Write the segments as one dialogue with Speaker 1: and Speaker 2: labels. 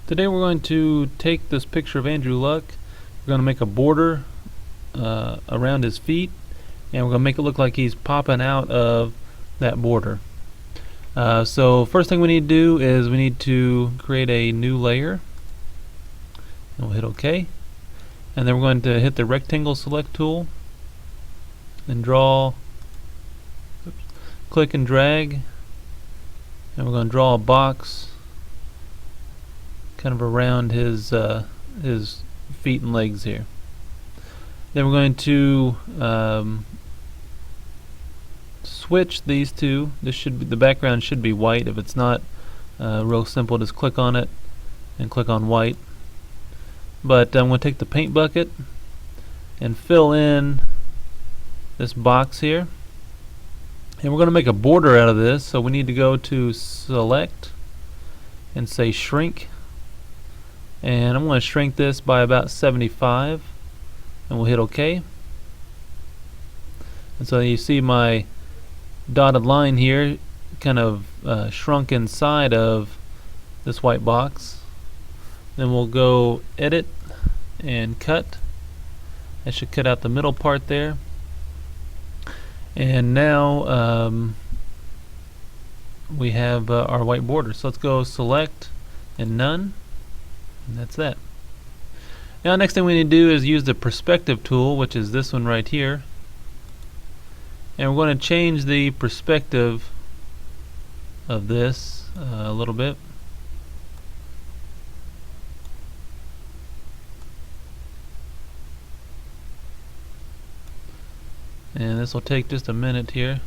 Speaker 1: Today we're going to take this picture of Andrew Luck. We're going to make a border around his feet, and we're going to make it look like he's popping out of that border. So first thing we need to do is we need to create a new layer, and we'll hit OK. And then we're going to hit the rectangle select tool and draw, click and drag, and we're going to draw a box kind of around his feet and legs here. Then we're going to switch these two. This should be, the background should be white. If it's not, real simple, just click on it and click on white. But I'm going to take the paint bucket and fill in this box here, and we're going to make a border out of this. So we need to go to select and say shrink, and I'm going to shrink this by about 75, and we'll hit OK. And so you see my dotted line here kind of shrunk inside of this white box. Then we'll go edit and cut. I should cut out the middle part there. And now we have our white border. So let's go select and none, and that's that. Now next thing we need to do is use the perspective tool, which is this one right here, and we're going to change the perspective of this a little bit. And this will take just a minute here.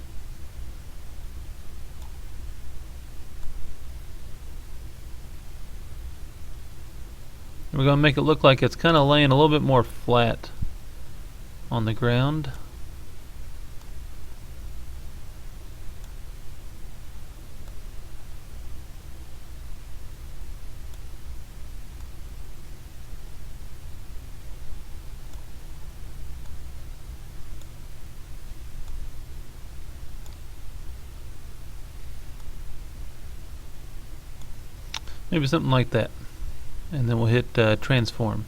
Speaker 1: We're going to make it look like it's kind of laying a little bit more flat on the ground. Maybe something like that. And then we'll hit transform,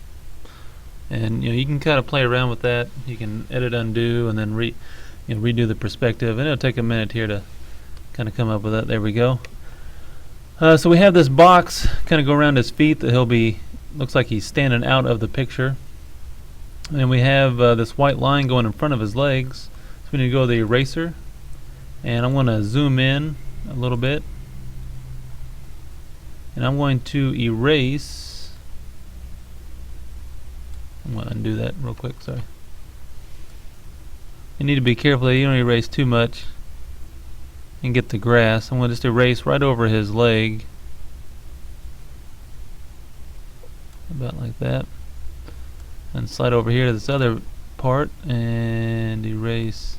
Speaker 1: and you can kind of play around with that. You can edit, undo, and then redo the perspective, and it'll take a minute here to kind of come up with that. There we go. So we have this box kind of go around his feet that looks like he's standing out of the picture, and we have this white line going in front of his legs. So we need to go to the eraser, and I'm going to zoom in a little bit, and I'm going to erase. I'm going to undo that real quick, sorry. You need to be careful that you don't erase too much and get the grass. I'm going to just erase right over his leg, about like that, and slide over here to this other part and erase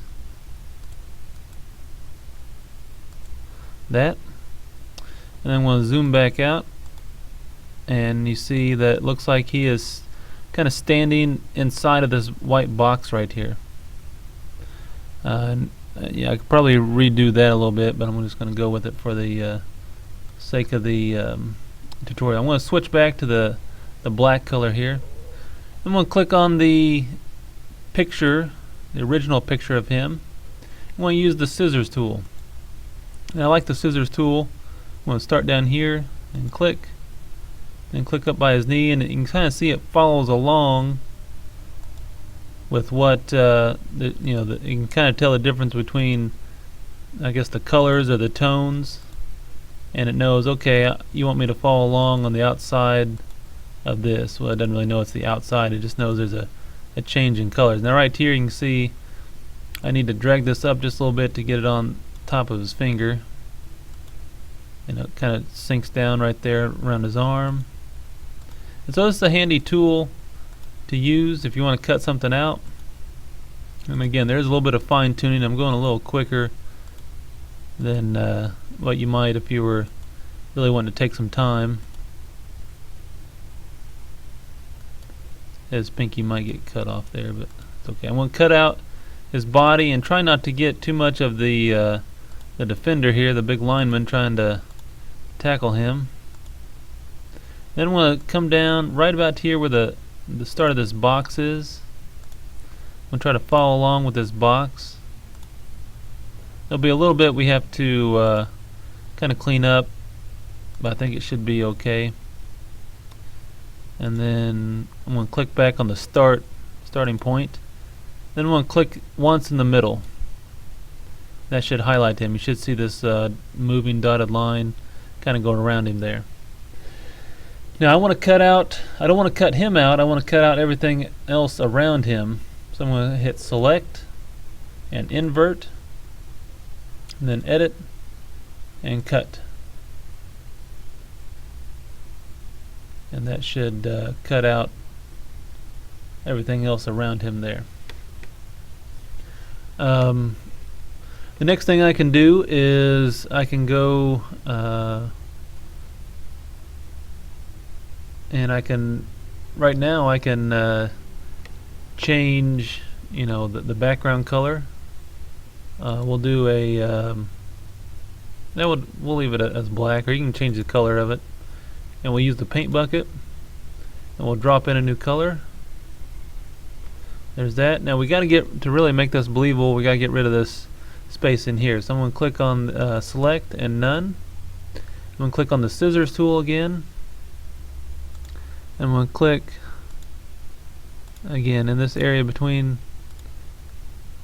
Speaker 1: that. And then I'm going to zoom back out, and you see that it looks like he is kind of standing inside of this white box right here. Yeah, I could probably redo that a little bit, but I'm just going to go with it for the sake of the tutorial. I'm going to switch back to the black color here. I'm going to click on the picture, the original picture of him. I'm going to use the scissors tool. And I like the scissors tool. I'm going to start down here and click, and click up by his knee, and you can kind of see it follows along with what you can kind of tell the difference between, I guess, the colors or the tones, and it knows, okay, you want me to follow along on the outside of this. Well, it doesn't really know it's the outside, it just knows there's a change in colors. Now right here you can see I need to drag this up just a little bit to get it on top of his finger, and it kind of sinks down right there around his arm. And so this is a handy tool to use if you want to cut something out. And again, there's a little bit of fine tuning. I'm going a little quicker than what you might if you were really wanting to take some time. His pinky might get cut off there, but it's okay. I'm going to cut out his body and try not to get too much of the defender here, the big lineman trying to tackle him. Then I'm going to come down right about here where the start of this box is. I'm going to try to follow along with this box. There'll be a little bit we have to kind of clean up, but I think it should be okay. And then I'm going to click back on the starting point. Then I'm going to click once in the middle. That should highlight him. You should see this moving dotted line kind of going around him there. Now I want to cut out, I don't want to cut him out, I want to cut out everything else around him. So I'm going to hit select and invert, and then edit and cut. And that should cut out everything else around him there. The next thing I can do is I can go and I can, right now I can change, you know, the background color. We'll do a we'll leave it as black, or you can change the color of it. And we'll use the paint bucket, and we'll drop in a new color. There's that. Now we got to get to really make this believable. We got to get rid of this space in here. So I'm going to click on select and none. I'm going to click on the scissors tool again. I'm going to click again in this area between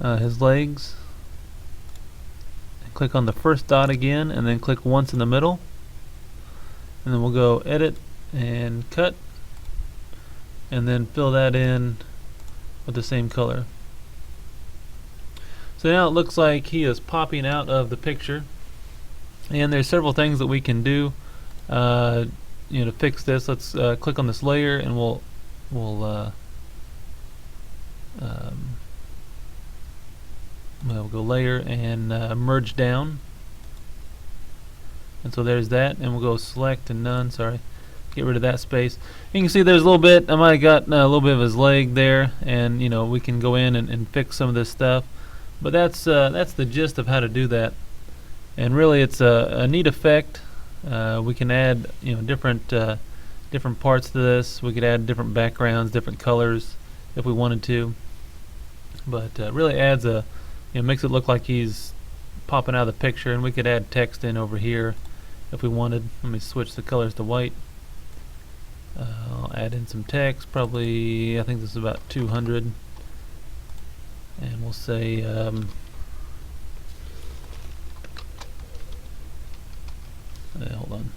Speaker 1: his legs. Click on the first dot again, and then click once in the middle. And then we'll go edit and cut, and then fill that in with the same color. So now it looks like he is popping out of the picture, and there's several things that we can do to fix this. Let's click on this layer, and we'll go layer and merge down. And so there's that, and we'll go select and none, sorry, get rid of that space. You can see there's a little bit, I might have got a little bit of his leg there, and we can go in and fix some of this stuff. But that's the gist of how to do that. And really it's a neat effect. We can add different parts to this. We could add different backgrounds, different colors if we wanted to. But really adds makes it look like he's popping out of the picture, and we could add text in over here if we wanted. Let me switch the colors to white. I'll add in some text, probably I think this is about 200, and we'll say hold on,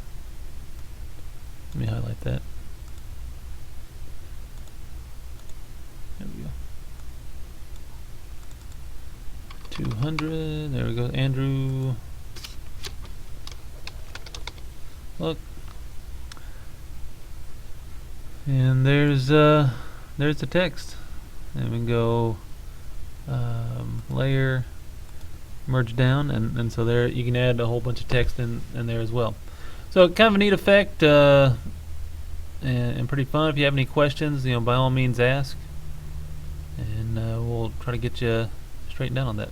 Speaker 1: let me highlight that. There we go. 200. There we go. Andrew. Look. And there's the text. And we can go layer, merge down, and so there you can add a whole bunch of text in there as well. So kind of a neat effect and pretty fun. If you have any questions, by all means ask, and we'll try to get you straightened out on that.